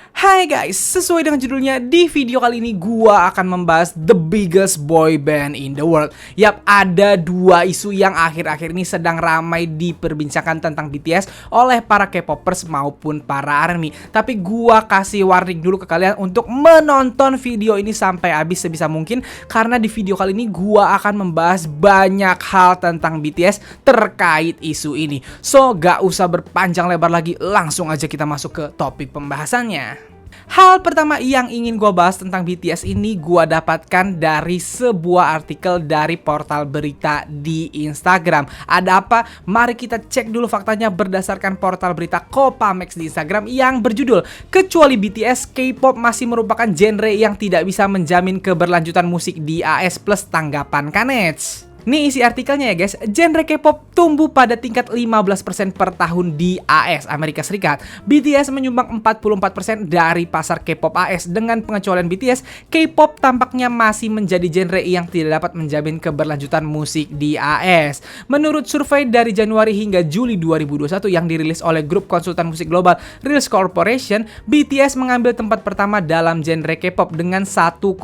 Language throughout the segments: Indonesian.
Hai guys, sesuai dengan judulnya, di video kali ini gua akan membahas the biggest boy band in the world. Yap, ada dua isu yang akhir-akhir ini sedang ramai diperbincangkan tentang BTS oleh para K-popers maupun para ARMY. Tapi gua kasih warning dulu ke kalian untuk menonton video ini sampai habis sebisa mungkin, karena di video kali ini gua akan membahas banyak hal tentang BTS terkait isu ini. So, gak usah berpanjang lebar lagi, langsung aja kita masuk ke topik pembahasannya. Hal pertama yang ingin gue bahas tentang BTS ini gue dapatkan dari sebuah artikel dari portal berita di Instagram. Ada apa? Mari kita cek dulu faktanya berdasarkan portal berita Copamex di Instagram yang berjudul "Kecuali BTS, K-pop masih merupakan genre yang tidak bisa menjamin keberlanjutan musik di AS plus tanggapan Kanets." Nih isi artikelnya ya guys, genre K-pop tumbuh pada tingkat 15% per tahun di AS, Amerika Serikat. BTS menyumbang 44% dari pasar K-pop AS. Dengan pengecualian BTS, K-pop tampaknya masih menjadi genre yang tidak dapat menjamin keberlanjutan musik di AS. Menurut survei dari Januari hingga Juli 2021 yang dirilis oleh grup konsultan musik global Reels Corporation, BTS mengambil tempat pertama dalam genre K-pop dengan 1,42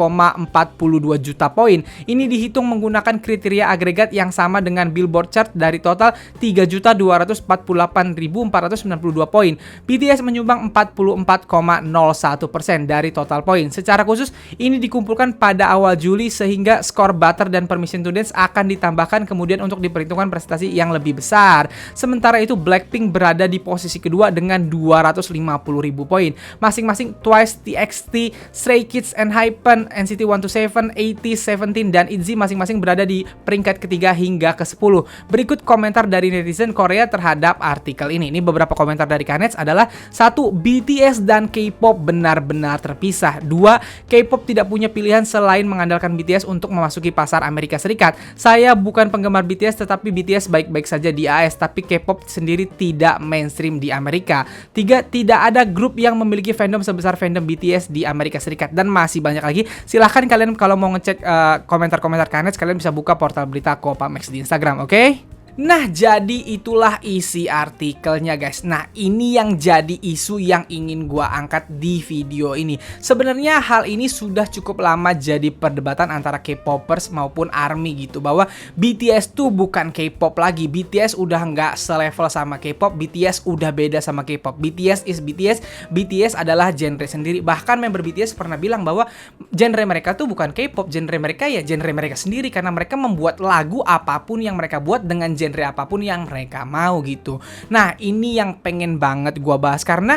juta poin. Ini dihitung menggunakan kriteria agregat yang sama dengan Billboard chart dari total 3.248.492 poin. BTS menyumbang 44,01% dari total poin. Secara khusus, ini dikumpulkan pada awal Juli sehingga skor Butter dan Permission to Dance akan ditambahkan kemudian untuk diperhitungkan prestasi yang lebih besar. Sementara itu, Blackpink berada di posisi kedua dengan 250.000 poin. Masing-masing Twice, TXT, Stray Kids, ENHYPEN, NCT 127, ATEEZ, Seventeen, dan ITZY masing-masing berada di peringkat ketiga hingga ke-10. Berikut komentar dari netizen Korea terhadap artikel ini. Ini beberapa komentar dari Kanets adalah: 1. BTS dan K-pop benar-benar terpisah. 2. K-pop tidak punya pilihan selain mengandalkan BTS untuk memasuki pasar Amerika Serikat. Saya bukan penggemar BTS, tetapi BTS baik-baik saja di AS, tapi K-pop sendiri tidak mainstream di Amerika. 3. Tidak ada grup yang memiliki fandom sebesar fandom BTS di Amerika Serikat. Dan masih banyak lagi. Silahkan kalian kalau mau ngecek komentar-komentar Kanets, kalian bisa buka portal berita Copamex di Instagram, oke? Nah, jadi itulah isi artikelnya guys. Nah, ini yang jadi isu yang ingin gua angkat di video ini. Sebenarnya hal ini sudah cukup lama jadi perdebatan antara K-popers maupun ARMY gitu, bahwa BTS tuh bukan K-pop lagi. BTS udah nggak selevel sama K-pop, BTS udah beda sama K-pop. BTS is BTS, BTS adalah genre sendiri. Bahkan member BTS pernah bilang bahwa genre mereka tuh bukan K-pop, genre mereka ya genre mereka sendiri, karena mereka membuat lagu apapun yang mereka buat dengan genre apapun yang mereka mau gitu. Nah, ini yang pengen banget gua bahas, karena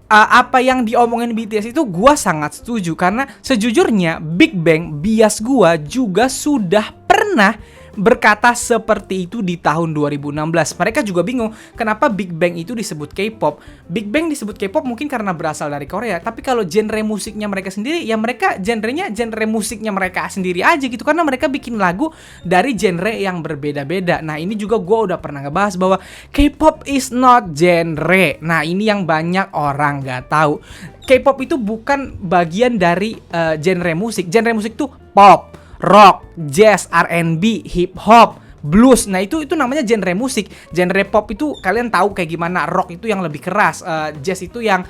apa yang diomongin BTS itu gua sangat setuju, karena sejujurnya Big Bang bias gua juga sudah pernah berkata seperti itu di tahun 2016. Mereka juga bingung kenapa Big Bang itu disebut K-pop. Big Bang disebut K-pop mungkin karena berasal dari Korea, tapi kalau genre musiknya mereka sendiri, ya mereka genrenya genre musiknya mereka sendiri aja gitu, karena mereka bikin lagu dari genre yang berbeda-beda. Nah, ini juga gue udah pernah ngebahas bahwa K-pop is not genre. Nah, ini yang banyak orang gak tahu. K-pop itu bukan bagian dari genre musik. Genre musik tuh pop, rock, jazz, R&B, hip hop, blues. Nah, itu namanya genre musik. Genre pop itu kalian tahu kayak gimana, rock itu yang lebih keras, jazz itu yang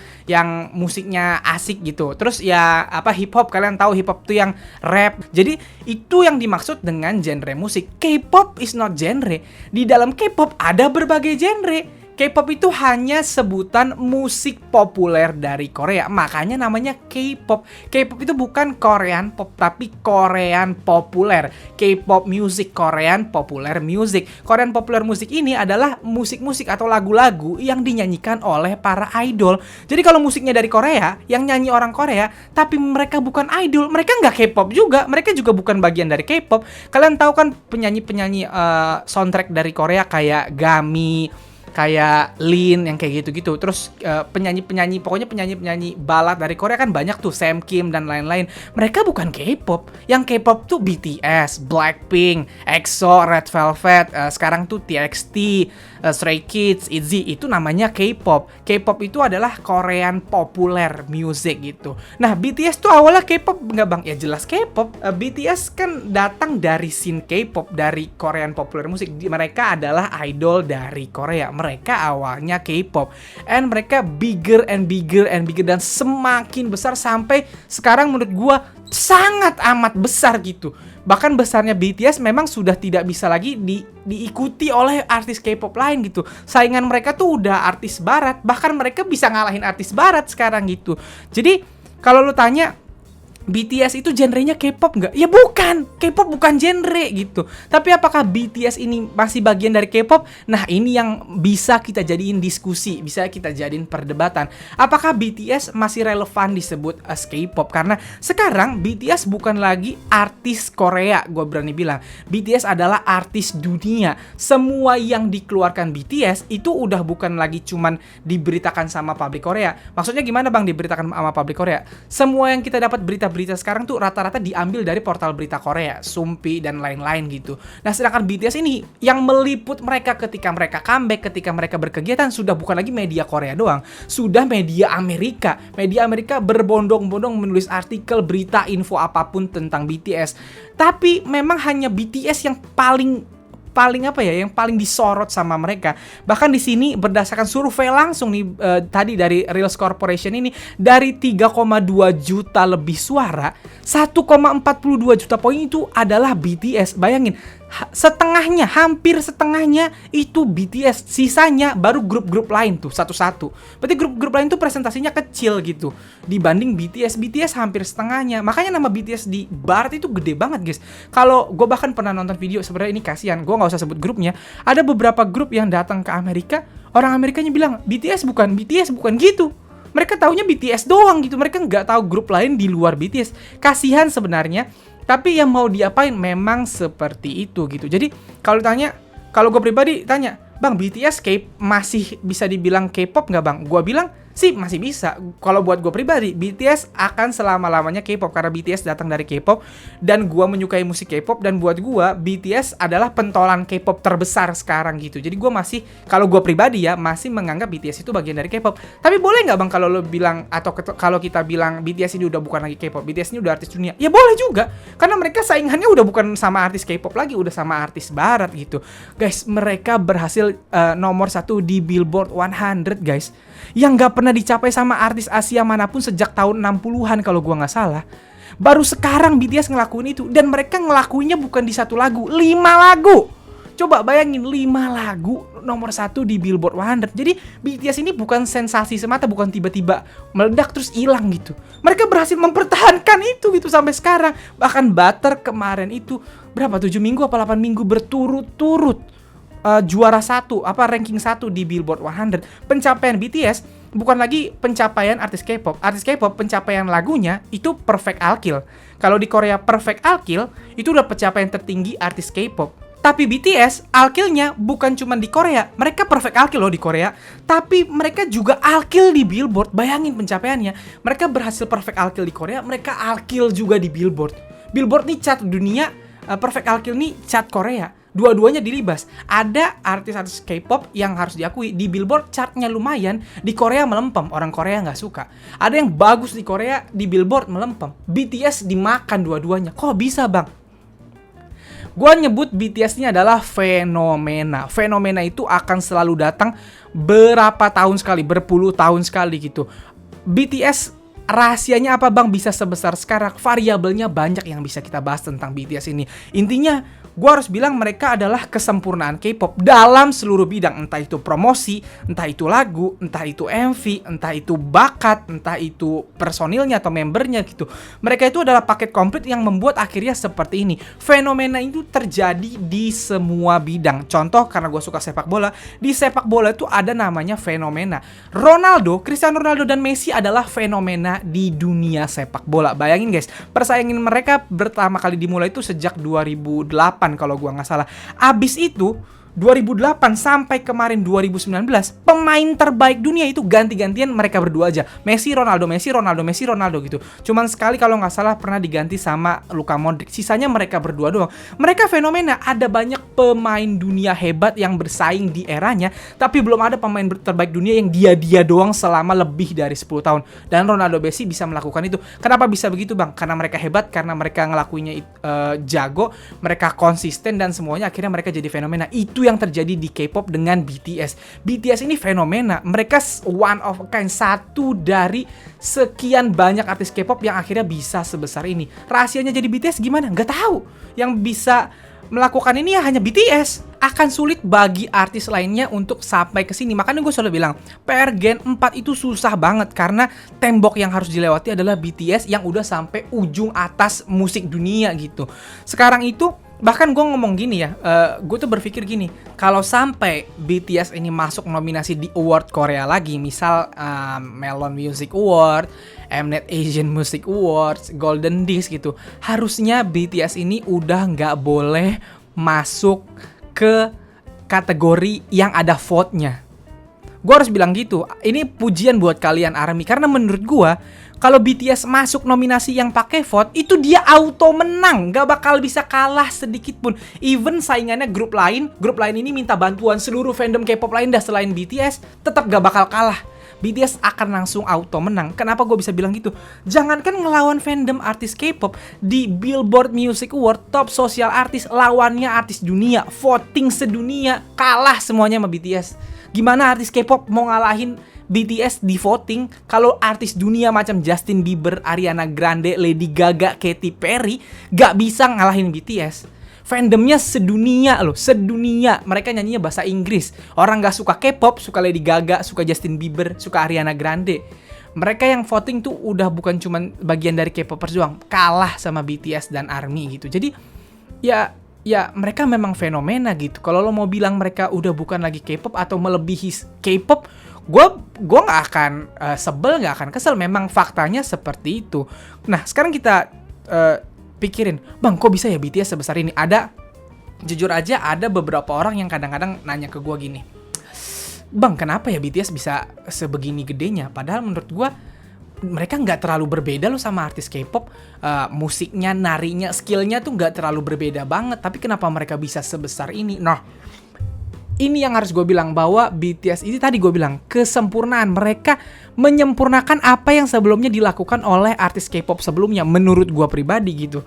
musiknya asik gitu. Terus ya hip hop, kalian tahu hip hop itu yang rap. Jadi itu yang dimaksud dengan genre musik. K-pop is not genre. Di dalam K-pop ada berbagai genre. K-pop itu hanya sebutan musik populer dari Korea, makanya namanya K-pop. K-pop itu bukan Korean pop, tapi Korean populer. K-pop music, Korean popular music. Korean popular music ini adalah musik-musik atau lagu-lagu yang dinyanyikan oleh para idol. Jadi kalau musiknya dari Korea, yang nyanyi orang Korea, tapi mereka bukan idol, mereka nggak K-pop juga, mereka juga bukan bagian dari K-pop. Kalian tahu kan penyanyi-penyanyi soundtrack dari Korea kayak Gami, kayak Lin, yang kayak gitu-gitu. Terus penyanyi-penyanyi, pokoknya penyanyi-penyanyi balad dari Korea kan banyak tuh, Sam Kim dan lain-lain. Mereka bukan K-pop. Yang K-pop tuh BTS, Blackpink, EXO, Red Velvet, sekarang tuh TXT, Stray Kids, ITZY, itu namanya K-pop. K-pop itu adalah Korean popular music gitu. Nah, BTS tuh awalnya K-pop nggak bang? Ya jelas K-pop. BTS kan datang dari scene K-pop, dari Korean popular music. Mereka adalah idol dari Korea. Mereka awalnya K-pop, and mereka bigger and bigger and bigger, dan semakin besar sampai sekarang menurut gua sangat amat besar gitu. Bahkan besarnya BTS memang sudah tidak bisa lagi diikuti oleh artis K-pop lain gitu. Saingan mereka tuh udah artis barat, bahkan mereka bisa ngalahin artis barat sekarang gitu. Jadi kalau lu tanya BTS itu genrenya K-pop nggak? Ya bukan, K-pop bukan genre gitu. Tapi apakah BTS ini masih bagian dari K-pop? Nah, ini yang bisa kita jadiin diskusi, bisa kita jadiin perdebatan. Apakah BTS masih relevan disebut as K-pop? Karena sekarang BTS bukan lagi artis Korea, gue berani bilang. BTS adalah artis dunia. Semua yang dikeluarkan BTS itu udah bukan lagi cuman diberitakan sama publik Korea. Maksudnya gimana bang diberitakan sama publik Korea? Semua yang kita dapat berita sekarang tuh rata-rata diambil dari portal berita Korea, Sumpi dan lain-lain gitu. Nah, sedangkan BTS ini yang meliput mereka ketika mereka comeback, ketika mereka berkegiatan sudah bukan lagi media Korea doang, sudah media Amerika. Media Amerika berbondong-bondong menulis artikel, berita, info apapun tentang BTS. Tapi memang hanya BTS yang paling yang paling disorot sama mereka. Bahkan di sini berdasarkan survei langsung nih tadi dari Reels Corporation ini, dari 3,2 juta lebih suara, 1,42 juta poin itu adalah BTS. Bayangin, setengahnya, hampir setengahnya itu BTS, sisanya baru grup-grup lain tuh satu-satu. Berarti grup-grup lain tuh presentasinya kecil gitu dibanding BTS. BTS hampir setengahnya. Makanya nama BTS di barat itu gede banget, guys. Kalau gue bahkan pernah nonton video, sebenarnya ini kasihan, gue nggak usah sebut grupnya. Ada beberapa grup yang datang ke Amerika, orang Amerikanya bilang BTS bukan gitu. Mereka taunya BTS doang gitu. Mereka nggak tahu grup lain di luar BTS. Kasihan sebenarnya. Tapi yang mau diapain memang seperti itu gitu. Jadi kalau gue pribadi tanya, bang BTS masih bisa dibilang K-pop nggak bang? Gue bilang sih masih bisa. Kalau buat gue pribadi, BTS akan selama-lamanya K-pop karena BTS datang dari K-pop dan gue menyukai musik K-pop, dan buat gue BTS adalah pentolan K-pop terbesar sekarang gitu. Jadi gue masih, kalau gue pribadi ya, masih menganggap BTS itu bagian dari K-pop. Tapi boleh nggak bang kalau lo bilang, atau kalau kita bilang BTS ini udah bukan lagi K-pop, BTS ini udah artis dunia? Ya boleh juga, karena mereka saingannya udah bukan sama artis K-pop lagi, udah sama artis barat gitu. Guys, mereka berhasil nomor 1 di Billboard 100 guys, yang gak pernah dicapai sama artis Asia manapun sejak tahun 60-an kalau gua gak salah. Baru sekarang BTS ngelakuin itu, dan mereka ngelakuinnya bukan di 1 lagu, 5 lagu. Coba bayangin, 5 lagu nomor 1 di Billboard 100. Jadi BTS ini bukan sensasi semata, bukan tiba-tiba meledak terus hilang gitu. Mereka berhasil mempertahankan itu gitu sampai sekarang. Bahkan Butter kemarin itu berapa, 7 minggu apa 8 minggu berturut-turut juara 1, ranking 1 di Billboard 100. Pencapaian BTS bukan lagi pencapaian artis K-pop. Artis K-pop pencapaian lagunya itu Perfect Alkyl. Kalau di Korea Perfect Alkyl itu udah pencapaian tertinggi artis K-pop. Tapi BTS alkylnya bukan cuma di Korea. Mereka Perfect Alkyl loh di Korea, tapi mereka juga alkyl di Billboard. Bayangin pencapaiannya. Mereka berhasil Perfect Alkyl di Korea, mereka alkyl juga di Billboard. Billboard nih chart dunia, Perfect Alkyl nih chart Korea. Dua-duanya dilibas. Ada artis-artis K-pop yang harus diakui di Billboard chartnya lumayan, di Korea melempem, orang Korea nggak suka. Ada yang bagus di Korea, di Billboard melempem. BTS dimakan dua-duanya. Kok bisa bang? Gua nyebut BTS ini adalah fenomena. Fenomena itu akan selalu datang berapa tahun sekali, berpuluh tahun sekali gitu. BTS rahasianya apa bang bisa sebesar sekarang? Variabelnya banyak yang bisa kita bahas tentang BTS ini. Intinya gue harus bilang mereka adalah kesempurnaan K-pop dalam seluruh bidang. Entah itu promosi, entah itu lagu, entah itu MV, entah itu bakat, entah itu personilnya atau membernya gitu. Mereka itu adalah paket komplit yang membuat akhirnya seperti ini. Fenomena itu terjadi di semua bidang. Contoh, karena gue suka sepak bola, di sepak bola itu ada namanya fenomena. Cristiano Ronaldo dan Messi adalah fenomena di dunia sepak bola. Bayangin guys, persaingan mereka pertama kali dimulai itu sejak 2008 kalau gua nggak salah. Abis itu 2008 sampai kemarin 2019, pemain terbaik dunia itu ganti-gantian mereka berdua aja. Messi, Ronaldo, Messi, Ronaldo, Messi, Ronaldo gitu. Cuman sekali kalau nggak salah pernah diganti sama Luka Modric. Sisanya mereka berdua doang. Mereka fenomena, ada banyak pemain dunia hebat yang bersaing di eranya, tapi belum ada pemain terbaik dunia yang dia doang selama lebih dari 10 tahun. Dan Ronaldo, Messi bisa melakukan itu. Kenapa bisa begitu, Bang? Karena mereka hebat, karena mereka ngelakuinnya jago, mereka konsisten, dan semuanya akhirnya mereka jadi fenomena. Itu yang terjadi di K-pop dengan BTS. BTS ini fenomena. Mereka one of a kind, satu dari sekian banyak artis K-pop yang akhirnya bisa sebesar ini. Rahasianya jadi BTS gimana? Nggak tahu. Yang bisa melakukan ini ya hanya BTS. Akan sulit bagi artis lainnya untuk sampai ke sini. Makanya gue selalu bilang, PR Gen 4 itu susah banget karena tembok yang harus dilewati adalah BTS yang udah sampai ujung atas musik dunia gitu. Sekarang itu bahkan gue ngomong gini ya, gue tuh berpikir gini, kalau sampai BTS ini masuk nominasi di award Korea lagi, misal Melon Music Award, Mnet Asian Music Awards, Golden Disc gitu, harusnya BTS ini udah nggak boleh masuk ke kategori yang ada vote-nya. Gue harus bilang gitu. Ini pujian buat kalian ARMY, karena menurut gue kalau BTS masuk nominasi yang pakai vote, itu dia auto menang, gak bakal bisa kalah sedikit pun. Even saingannya grup lain ini minta bantuan seluruh fandom K-pop lain dah selain BTS, tetap gak bakal kalah. BTS akan langsung auto menang. Kenapa gue bisa bilang gitu? Jangankan ngelawan fandom artis K-pop, di Billboard Music Award, top sosial artis, lawannya artis dunia, voting sedunia, kalah semuanya sama BTS. Gimana artis K-pop mau ngalahin BTS di voting kalau artis dunia macam Justin Bieber, Ariana Grande, Lady Gaga, Katy Perry gak bisa ngalahin BTS? Fandomnya sedunia loh, sedunia. Mereka nyanyinya bahasa Inggris. Orang gak suka K-pop, suka Lady Gaga, suka Justin Bieber, suka Ariana Grande. Mereka yang voting tuh udah bukan cuma bagian dari K-popers doang, kalah sama BTS dan ARMY gitu. Jadi ya mereka memang fenomena gitu. Kalau lo mau bilang mereka udah bukan lagi K-pop atau melebihi K-pop, gue nggak akan sebel, nggak akan kesel. Memang faktanya seperti itu. Nah sekarang kita pikirin, bang kok bisa ya BTS sebesar ini? Jujur aja ada beberapa orang yang kadang-kadang nanya ke gue gini, bang kenapa ya BTS bisa sebegini gedenya? Padahal menurut gue mereka nggak terlalu berbeda loh sama artis K-pop. Musiknya, narinya, skillnya tuh nggak terlalu berbeda banget. Tapi kenapa mereka bisa sebesar ini? Nah, ini yang harus gue bilang, bahwa BTS ini tadi gue bilang kesempurnaan. Mereka menyempurnakan apa yang sebelumnya dilakukan oleh artis K-pop sebelumnya. Menurut gue pribadi gitu.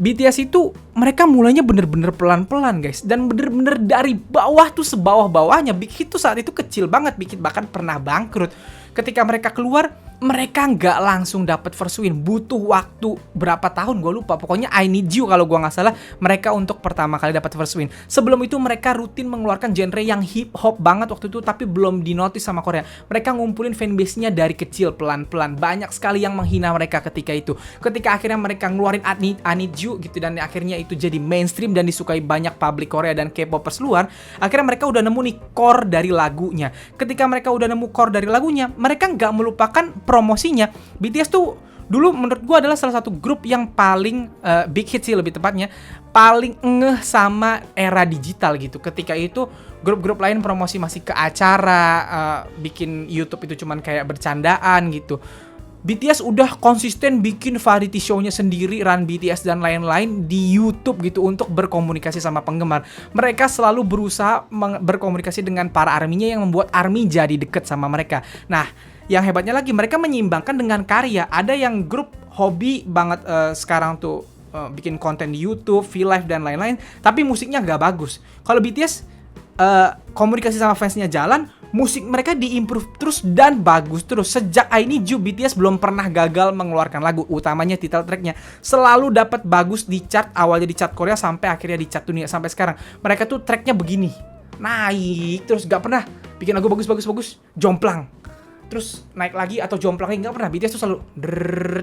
BTS itu mereka mulainya bener-bener pelan-pelan guys. Dan bener-bener dari bawah tuh sebawah-bawahnya. Big Hit tuh saat itu kecil banget. Big Hit bahkan pernah bangkrut. Ketika mereka keluar, mereka nggak langsung dapat first win, butuh waktu berapa tahun gue lupa. Pokoknya I Need You kalau gue nggak salah, mereka untuk pertama kali dapat first win. Sebelum itu mereka rutin mengeluarkan genre yang hip hop banget waktu itu, tapi belum dinotis sama Korea. Mereka ngumpulin fanbase-nya dari kecil pelan-pelan. Banyak sekali yang menghina mereka ketika itu. Ketika akhirnya mereka ngeluarin I Need You gitu, dan akhirnya itu jadi mainstream dan disukai banyak publik Korea dan K-popers luar. Akhirnya mereka udah nemu nih core dari lagunya. Ketika mereka udah nemu core dari lagunya, mereka nggak melupakan promosinya. BTS tuh dulu menurut gue adalah salah satu grup yang paling big hit sih, lebih tepatnya paling ngeh sama era digital gitu. Ketika itu grup-grup lain promosi masih ke acara, bikin YouTube itu cuman kayak bercandaan gitu. BTS udah konsisten bikin variety show-nya sendiri, Run BTS dan lain-lain di YouTube gitu untuk berkomunikasi sama penggemar. Mereka selalu berusaha berkomunikasi dengan para ARMY-nya yang membuat ARMY jadi deket sama mereka. Nah, yang hebatnya lagi mereka menyeimbangkan dengan karya. Ada yang grup hobi banget sekarang tuh bikin konten di YouTube, V-Live dan lain-lain, tapi musiknya nggak bagus. Kalau BTS komunikasi sama fansnya jalan, musik mereka diimprove terus dan bagus terus. Sejak I Need You, BTS belum pernah gagal mengeluarkan lagu, utamanya title tracknya selalu dapat bagus di chart, awalnya di chart Korea sampai akhirnya di chart dunia. Sampai sekarang mereka tuh tracknya begini, naik terus, gak pernah bikin lagu bagus jomplang terus naik lagi atau jomplang lagi, nggak pernah. BTS tuh selalu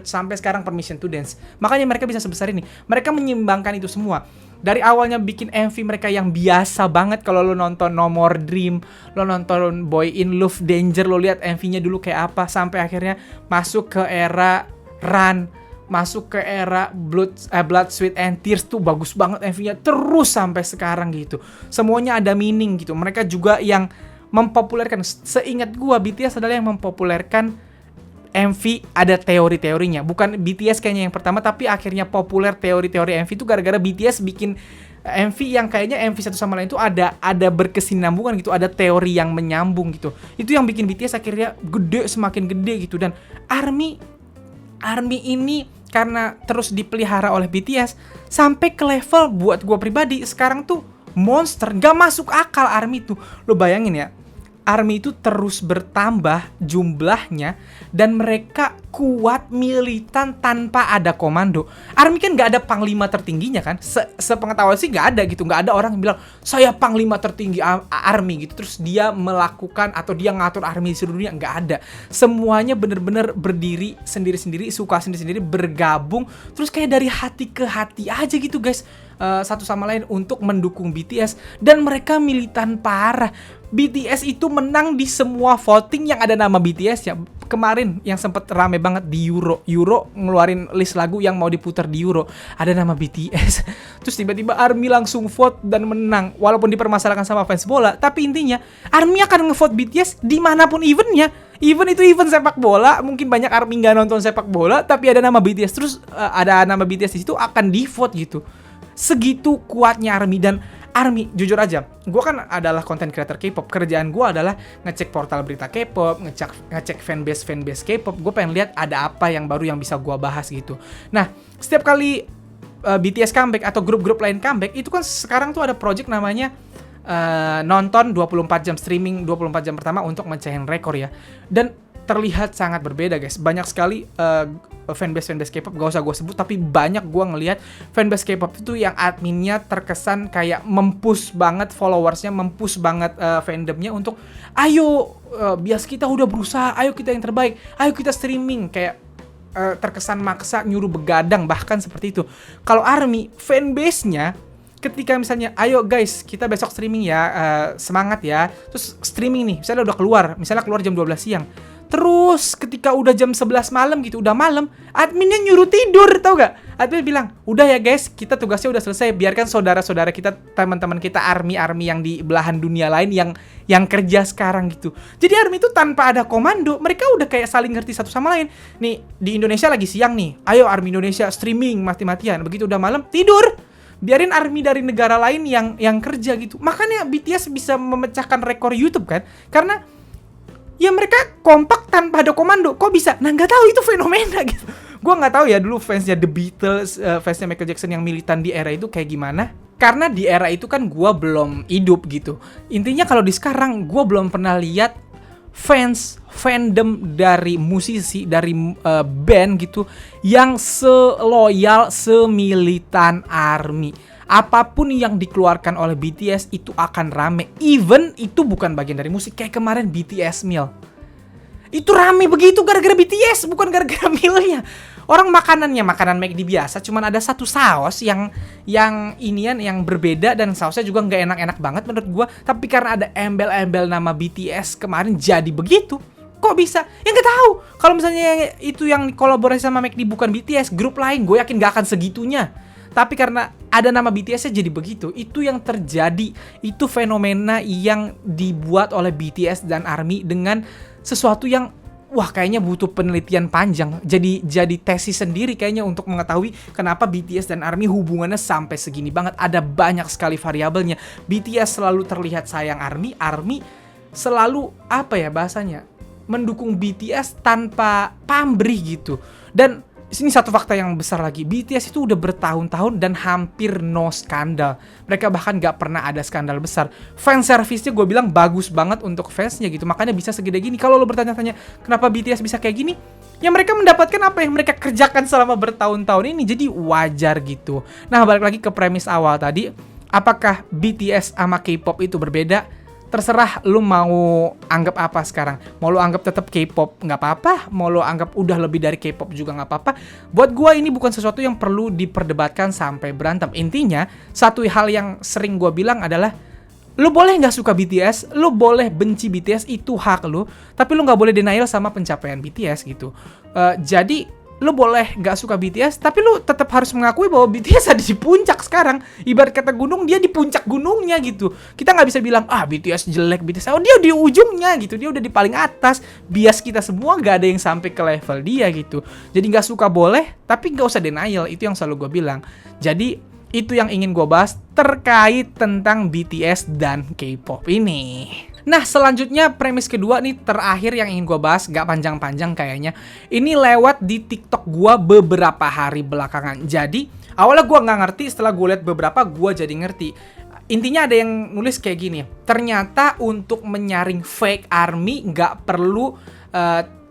sampai sekarang Permission to Dance. Makanya mereka bisa sebesar ini. Mereka menyeimbangkan itu semua. Dari awalnya bikin MV mereka yang biasa banget. Kalau lo nonton No More Dream, lo nonton Boy in Love Danger, lo lihat MV-nya dulu kayak apa, sampai akhirnya masuk ke era Run, masuk ke era Blood, Sweat and Tears tuh bagus banget MV-nya terus sampai sekarang gitu. Semuanya ada meaning gitu. Mereka juga yang mempopulerkan. Seingat gua BTS adalah yang mempopulerkan MV ada teori-teorinya. Bukan BTS kayaknya yang pertama, tapi akhirnya populer teori-teori MV itu gara-gara BTS bikin MV yang kayaknya MV satu sama lain itu ada berkesinambungan gitu, ada teori yang menyambung gitu. Itu yang bikin BTS akhirnya gede, semakin gede gitu. Dan ARMY ini karena terus dipelihara oleh BTS sampai ke level buat gua pribadi sekarang tuh monster, gak masuk akal ARMY tuh. Lo bayangin ya, ARMY itu terus bertambah jumlahnya dan mereka kuat militan tanpa ada komando. ARMY kan nggak ada panglima tertingginya kan? Sepengetahuan sih nggak ada gitu, nggak ada orang yang bilang saya panglima tertinggi ARMY gitu. Terus dia melakukan atau dia ngatur ARMY di seluruh dunia, nggak ada. Semuanya bener-bener berdiri sendiri-sendiri, suka sendiri-sendiri, bergabung. Terus kayak dari hati ke hati aja gitu guys. Satu sama lain untuk mendukung BTS dan mereka militan parah. BTS itu menang di semua voting yang ada nama BTS ya. Kemarin yang sempet rame banget di Euro ngeluarin list lagu yang mau diputar di Euro, ada nama BTS. Terus tiba-tiba ARMY langsung vote dan menang. Walaupun dipermasalahkan sama fans bola, tapi intinya ARMY akan ngevote BTS dimanapun eventnya. Event itu event sepak bola, mungkin banyak ARMY nggak nonton sepak bola, tapi ada nama BTS, terus ada nama BTS di situ akan di vote gitu. Segitu kuatnya ARMY. Dan ARMY, jujur aja, gue kan adalah content creator K-pop. Kerjaan gue adalah ngecek portal berita K-pop, ngecek fanbase K-pop. Gue pengen lihat ada apa yang baru yang bisa gue bahas gitu. Nah, setiap kali BTS comeback atau grup-grup lain comeback, itu kan sekarang tuh ada project namanya nonton 24 jam streaming 24 jam pertama untuk mecahin rekor ya. Dan terlihat sangat berbeda guys. Banyak sekali fanbase K-pop, gak usah gue sebut, tapi banyak gue ngelihat fanbase K-pop itu yang adminnya terkesan kayak mempush banget followersnya, mempush banget fandomnya untuk ayo bias kita udah berusaha, ayo kita yang terbaik, ayo kita streaming, kayak terkesan maksa, nyuruh begadang bahkan seperti itu. Kalau ARMY fanbase-nya ketika misalnya ayo guys kita besok streaming ya, semangat ya, terus streaming nih misalnya udah misalnya keluar jam 12 siang, terus ketika udah jam 11 malam gitu, udah malam, adminnya nyuruh tidur, tau gak? Admin bilang, udah ya guys, kita tugasnya udah selesai, biarkan saudara-saudara kita, teman-teman kita ARMY yang di belahan dunia lain yang kerja sekarang gitu. Jadi ARMY itu tanpa ada komando, mereka udah kayak saling ngerti satu sama lain. Nih, di Indonesia lagi siang nih, ayo ARMY Indonesia streaming mati-matian, begitu udah malam, tidur. Biarin ARMY dari negara lain yang kerja gitu. Makanya BTS bisa memecahkan rekor YouTube kan? Karena ya mereka kompak tanpa ada komando. Kok bisa? Nah nggak tahu, itu fenomena gitu. Gue nggak tahu ya dulu fansnya The Beatles, fansnya Michael Jackson yang militan di era itu kayak gimana. Karena di era itu kan gue belum hidup gitu. Intinya kalau di sekarang gue belum pernah lihat fandom dari musisi, dari band gitu yang seloyal, semilitan ARMY. Apapun yang dikeluarkan oleh BTS itu akan rame. Even itu bukan bagian dari musik. Kayak kemarin BTS Meal. Itu rame begitu gara-gara BTS, bukan gara-gara mealnya. Orang makanan McD biasa, cuman ada satu saus yang inian yang berbeda dan sausnya juga nggak enak-enak banget menurut gua. Tapi karena ada embel-embel nama BTS kemarin jadi begitu. Kok bisa? Ya nggak tahu. Kalau misalnya itu yang kolaborasi sama McD bukan BTS, grup lain, gue yakin nggak akan segitunya. Tapi karena ada nama BTS-nya jadi begitu. Itu yang terjadi. Itu fenomena yang dibuat oleh BTS dan ARMY dengan sesuatu yang wah kayaknya butuh penelitian panjang. Jadi tesis sendiri kayaknya untuk mengetahui kenapa BTS dan ARMY hubungannya sampai segini banget. Ada banyak sekali variabelnya. BTS selalu terlihat sayang ARMY selalu apa ya bahasanya? Mendukung BTS tanpa pamrih gitu. Dan ini satu fakta yang besar lagi, BTS itu udah bertahun-tahun dan hampir no skandal. Mereka bahkan gak pernah ada skandal besar. Fan service-nya gue bilang bagus banget untuk fansnya gitu. Makanya bisa segede gini. Kalau lo bertanya-tanya kenapa BTS bisa kayak gini, ya mereka mendapatkan apa yang mereka kerjakan selama bertahun-tahun ini. Jadi wajar gitu. Nah balik lagi ke premis awal tadi, apakah BTS sama K-pop itu berbeda? Terserah lu mau anggap apa sekarang. Mau lu anggap tetap K-pop nggak apa-apa, mau lu anggap udah lebih dari K-pop juga nggak apa-apa. Buat gua ini bukan sesuatu yang perlu diperdebatkan sampai berantem. Intinya satu hal yang sering gua bilang adalah lu boleh nggak suka BTS, lu boleh benci BTS, itu hak lu, tapi lu nggak boleh denial sama pencapaian BTS gitu. Jadi lo boleh gak suka BTS, tapi lo tetap harus mengakui bahwa BTS ada di puncak sekarang. Ibarat kata gunung, dia di puncak gunungnya gitu. Kita nggak bisa bilang, BTS jelek, BTS, dia di ujungnya gitu. Dia udah di paling atas. Bias kita semua gak ada yang sampai ke level dia gitu. Jadi gak suka boleh, tapi gak usah denial. Itu yang selalu gue bilang. Jadi itu yang ingin gue bahas terkait tentang BTS dan K-pop ini. Nah, selanjutnya premis kedua nih, terakhir yang ingin gue bahas, gak panjang-panjang kayaknya. Ini lewat di TikTok gue beberapa hari belakangan. Jadi, awalnya gue nggak ngerti, setelah gue lihat beberapa, gue jadi ngerti. Intinya ada yang nulis kayak gini, ternyata untuk menyaring fake ARMY nggak perlu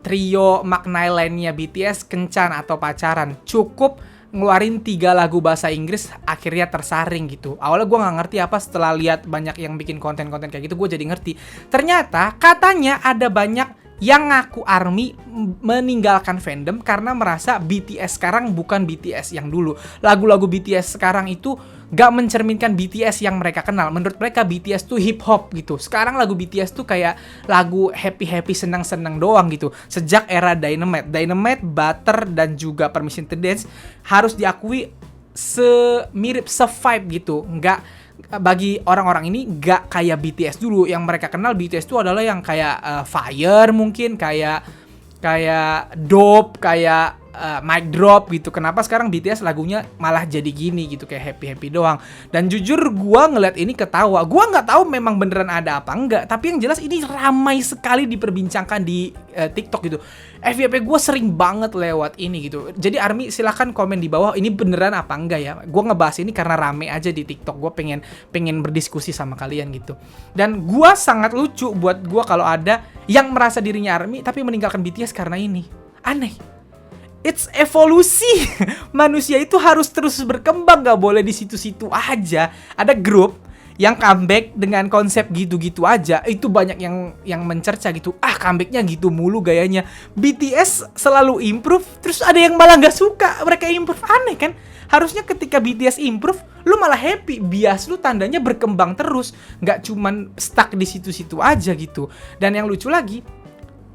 trio makna lainnya BTS kencan atau pacaran. Cukup ngeluarin 3 lagu bahasa Inggris akhirnya tersaring gitu. Awalnya gue nggak ngerti apa, setelah lihat banyak yang bikin konten-konten kayak gitu gue jadi ngerti. Ternyata katanya ada banyak yang ngaku ARMY meninggalkan fandom karena merasa BTS sekarang bukan BTS yang dulu. Lagu-lagu BTS sekarang itu gak mencerminkan BTS yang mereka kenal. Menurut mereka BTS tuh hip hop gitu. Sekarang lagu BTS tuh kayak lagu happy-happy, senang-senang doang gitu. Sejak era Dynamite, Butter, dan juga Permission to Dance harus diakui semirip, se-vibe gitu. Bagi orang-orang ini gak kayak BTS dulu. Yang mereka kenal BTS itu adalah yang kayak Fire mungkin, kayak Dope, kayak Mic Drop gitu. Kenapa sekarang BTS lagunya malah jadi gini gitu, kayak happy-happy doang. Dan jujur gua ngeliat ini ketawa. Gua nggak tahu memang beneran ada apa enggak, tapi yang jelas ini ramai sekali diperbincangkan di TikTok gitu. FYP gue sering banget lewat ini gitu. Jadi ARMY silahkan komen di bawah ini beneran apa enggak ya. Gue ngebahas ini karena rame aja di TikTok. Gue pengen berdiskusi sama kalian gitu. Dan gue sangat lucu buat gue kalau ada yang merasa dirinya ARMY tapi meninggalkan BTS karena ini. Aneh. It's evolusi. Manusia itu harus terus berkembang, gak boleh di situ-situ aja. Ada grup yang comeback dengan konsep gitu-gitu aja, itu banyak yang mencerca gitu. Comebacknya gitu mulu gayanya. BTS selalu improve, terus ada yang malah nggak suka mereka improve. Aneh kan? Harusnya ketika BTS improve, lu malah happy. Bias lu tandanya berkembang terus, nggak cuman stuck di situ-situ aja gitu. Dan yang lucu lagi,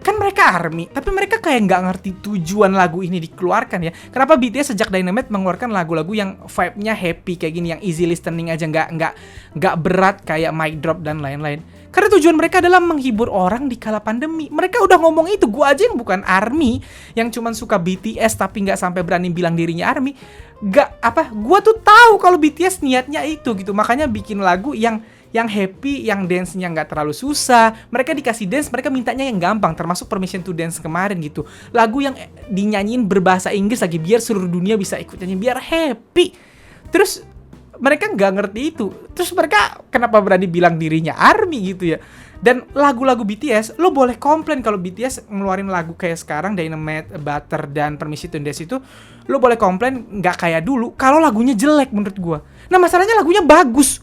kan mereka ARMY, tapi mereka kayak nggak ngerti tujuan lagu ini dikeluarkan ya. Kenapa BTS sejak Dynamite mengeluarkan lagu-lagu yang vibe-nya happy kayak gini, yang easy listening aja, nggak berat kayak Mic Drop dan lain-lain. Karena tujuan mereka adalah menghibur orang di kala pandemi. Mereka udah ngomong itu. Gua aja yang bukan ARMY, yang cuman suka BTS tapi nggak sampai berani bilang dirinya ARMY. Gua tuh tahu kalau BTS niatnya itu gitu. Makanya bikin lagu yang happy, yang dance-nya nggak terlalu susah. Mereka dikasih dance, mereka mintanya yang gampang, termasuk Permission to Dance kemarin gitu. Lagu yang dinyanyiin berbahasa Inggris lagi, biar seluruh dunia bisa ikut nyanyi, biar happy. Terus mereka nggak ngerti itu. Terus mereka kenapa berani bilang dirinya ARMY gitu ya. Dan lagu-lagu BTS, lo boleh komplain kalau BTS ngeluarin lagu kayak sekarang, Dynamite, Butter, dan Permission to Dance itu, lo boleh komplain nggak kayak dulu kalau lagunya jelek menurut gue. Nah masalahnya lagunya bagus,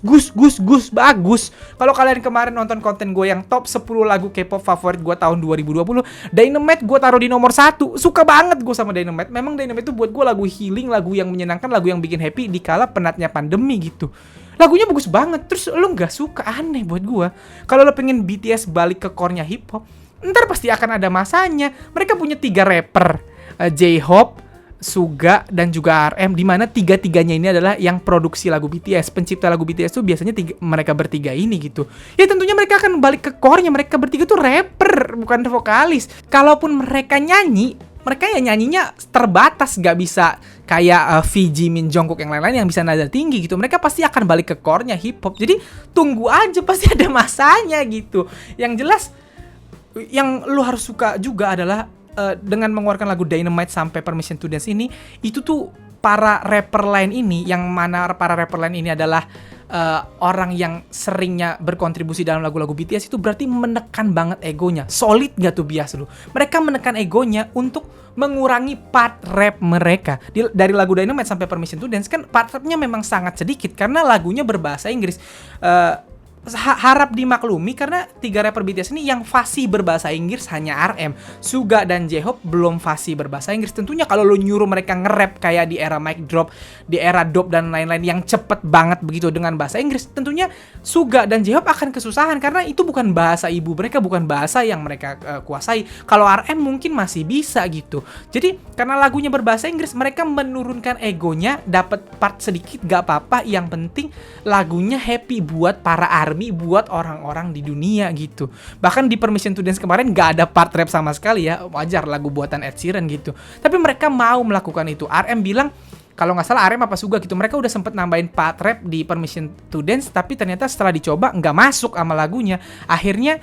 bagus. Kalau kalian kemarin nonton konten gue yang top 10 lagu K-pop favorit gue tahun 2020, Dynamite gue taruh di nomor 1. Suka banget gue sama Dynamite. Memang Dynamite itu buat gue lagu healing, lagu yang menyenangkan, lagu yang bikin happy di kala penatnya pandemi gitu. Lagunya bagus banget, terus lo nggak suka, aneh buat gue. Kalau lo pengen BTS balik ke core-nya hip hop, ntar pasti akan ada masanya. Mereka punya 3 rapper, J-Hope, Suga, dan juga RM, dimana 3-tiganya ini adalah yang produksi lagu BTS. Pencipta lagu BTS tuh biasanya mereka bertiga ini gitu. Ya tentunya mereka akan balik ke core-nya. Mereka bertiga tuh rapper, bukan vokalis. Kalaupun mereka nyanyi, mereka ya nyanyinya terbatas, gak bisa kayak V, Jimin, Jungkook yang lain-lain yang bisa nada tinggi gitu. Mereka pasti akan balik ke core-nya hip hop. Jadi tunggu aja, pasti ada masanya gitu. Yang jelas yang lu harus suka juga adalah dengan mengeluarkan lagu Dynamite sampai Permission to Dance ini, itu tuh para rapper lain ini, yang mana para rapper lain ini adalah orang yang seringnya berkontribusi dalam lagu-lagu BTS, itu berarti menekan banget egonya. Solid gak tuh bias lu? Mereka menekan egonya untuk mengurangi part rap mereka. Dari lagu Dynamite sampai Permission to Dance kan part rapnya memang sangat sedikit karena lagunya berbahasa Inggris. harap dimaklumi karena 3 rapper BTS ini yang fasih berbahasa Inggris hanya RM. Suga dan J-Hope belum fasih berbahasa Inggris. Tentunya kalau lo nyuruh mereka nge-rap kayak di era Mic Drop, di era Dope dan lain-lain yang cepet banget begitu dengan bahasa Inggris, tentunya Suga dan J-Hope akan kesusahan karena itu bukan bahasa ibu mereka, bukan bahasa yang mereka kuasai. Kalau RM mungkin masih bisa gitu. Jadi karena lagunya berbahasa Inggris, mereka menurunkan egonya, dapat part sedikit gak apa-apa, yang penting lagunya happy buat para ARMY, buat orang-orang di dunia gitu. Bahkan di Permission to Dance kemarin gak ada part rap sama sekali ya, wajar lagu buatan Ed Sheeran gitu. Tapi mereka mau melakukan itu. RM bilang, kalau nggak salah RM apa Suga gitu, mereka udah sempet nambahin part rap di Permission to Dance, tapi ternyata setelah dicoba nggak masuk sama lagunya. Akhirnya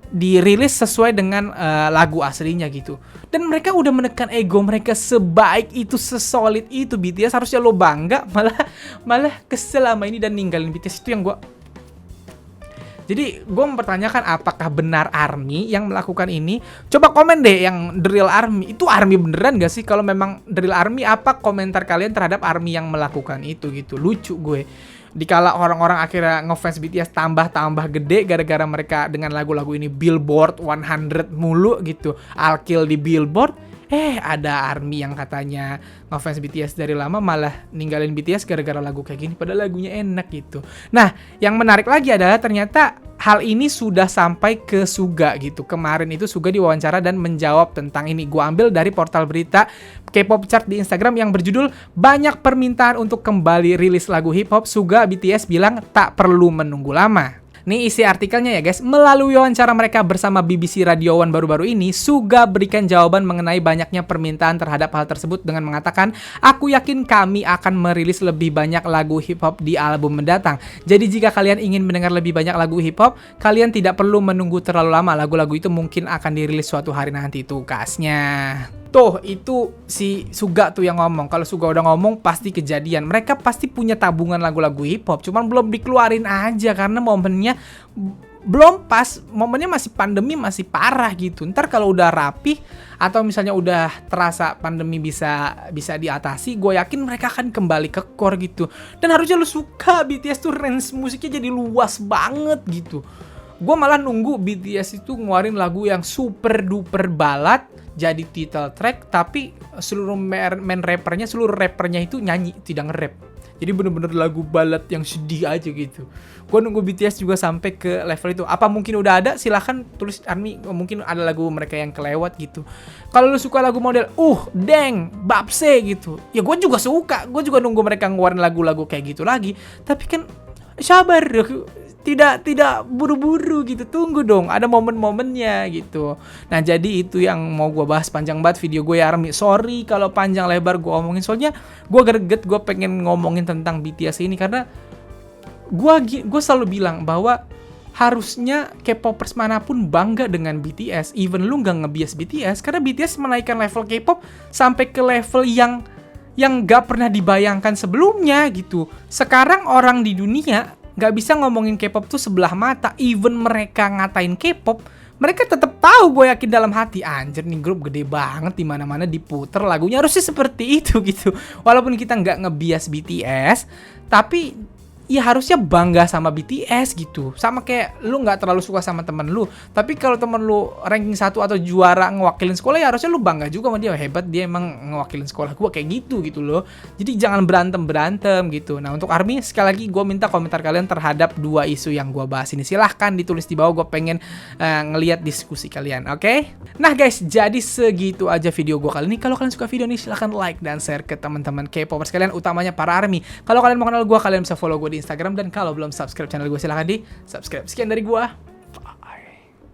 dirilis sesuai dengan lagu aslinya gitu. Dan mereka udah menekan ego mereka sebaik itu, sesolid itu. BTS harusnya lo bangga, malah kesel sama ini dan ninggalin BTS. Itu yang Jadi gue mempertanyakan apakah benar ARMY yang melakukan ini. Coba komen deh yang The Real ARMY. Itu ARMY beneran gak sih? Kalau memang The Real ARMY, apa komentar kalian terhadap ARMY yang melakukan itu gitu. Lucu gue. Dikala orang-orang akhirnya ngefans BTS tambah gede gara-gara mereka dengan lagu-lagu ini Billboard 100 mulu gitu. Alkil di Billboard. Ada ARMY yang katanya ngefans BTS dari lama malah ninggalin BTS gara-gara lagu kayak gini, padahal lagunya enak gitu. Nah, yang menarik lagi adalah ternyata hal ini sudah sampai ke Suga gitu. Kemarin itu Suga diwawancara dan menjawab tentang ini. Gua ambil dari portal berita K-pop chart di Instagram yang berjudul "Banyak permintaan untuk kembali rilis lagu hip hop, Suga BTS bilang tak perlu menunggu lama." Nih isi artikelnya ya guys. Melalui wawancara mereka bersama BBC Radio One baru-baru ini, Suga berikan jawaban mengenai banyaknya permintaan terhadap hal tersebut dengan mengatakan, "Aku yakin kami akan merilis lebih banyak lagu hip hop di album mendatang. Jadi jika kalian ingin mendengar lebih banyak lagu hip hop, kalian tidak perlu menunggu terlalu lama. Lagu-lagu itu mungkin akan dirilis suatu hari nanti." Tuh kasnya. Tuh, itu si Suga tuh yang ngomong. Kalau Suga udah ngomong, pasti kejadian. Mereka pasti punya tabungan lagu-lagu hip hop, cuman belum dikeluarin aja karena momennya belum pas. Momennya masih pandemi, masih parah gitu. Ntar kalau udah rapi atau misalnya udah terasa pandemi bisa diatasi, gue yakin mereka akan kembali ke core gitu. Dan harusnya lu suka BTS tuh range musiknya jadi luas banget gitu. Gue malah nunggu BTS itu ngeluarin lagu yang super duper balad jadi title track, tapi seluruh main rappernya, seluruh rappernya itu nyanyi, tidak nge-rap. Jadi bener-bener lagu balad yang sedih aja gitu. Gue nunggu BTS juga sampai ke level itu. Apa mungkin udah ada? Silahkan tulis ARMY, mungkin ada lagu mereka yang kelewat gitu. Kalau lu suka lagu model Deng, Bapse gitu, ya gue juga suka. Gue juga nunggu mereka ngeluarin lagu-lagu kayak gitu lagi. Tapi kan sabar, tidak buru-buru gitu, tunggu dong, ada momen-momennya gitu. Nah jadi itu yang mau gue bahas. Panjang banget video gue ya ARMY, sorry kalau panjang lebar gue ngomongin, soalnya gue greget, gue pengen ngomongin tentang BTS ini karena gue selalu bilang bahwa harusnya K-popers manapun bangga dengan BTS, even lu gak ngebias BTS, karena BTS menaikkan level K-pop sampai ke level yang gak pernah dibayangkan sebelumnya gitu. Sekarang orang di dunia gak bisa ngomongin K-pop tuh sebelah mata. Even mereka ngatain K-pop, mereka tetap tahu, gue yakin dalam hati, anjir nih grup gede banget, di mana-mana diputer lagunya, harusnya seperti itu gitu. Walaupun kita nggak ngebias BTS, tapi ya harusnya bangga sama BTS gitu. Sama kayak lu nggak terlalu suka sama temen lu, tapi kalau temen lu ranking 1 atau juara ngewakilin sekolah, ya harusnya lu bangga juga sama dia. Hebat, dia emang ngewakilin sekolah gua, kayak gitu loh. Jadi jangan berantem gitu. Nah untuk ARMY, sekali lagi gue minta komentar kalian terhadap 2 isu yang gua bahas ini. Silahkan ditulis di bawah, gue pengen ngelihat diskusi kalian, oke? Nah guys, jadi segitu aja video gue kali ini. Kalau kalian suka video ini, silahkan like dan share ke teman-teman K-popers kalian, utamanya para ARMY. Kalau kalian mau kenal gue, kalian bisa follow gue di Instagram, dan kalau belum subscribe channel gue, silahkan di subscribe. Sekian dari gue.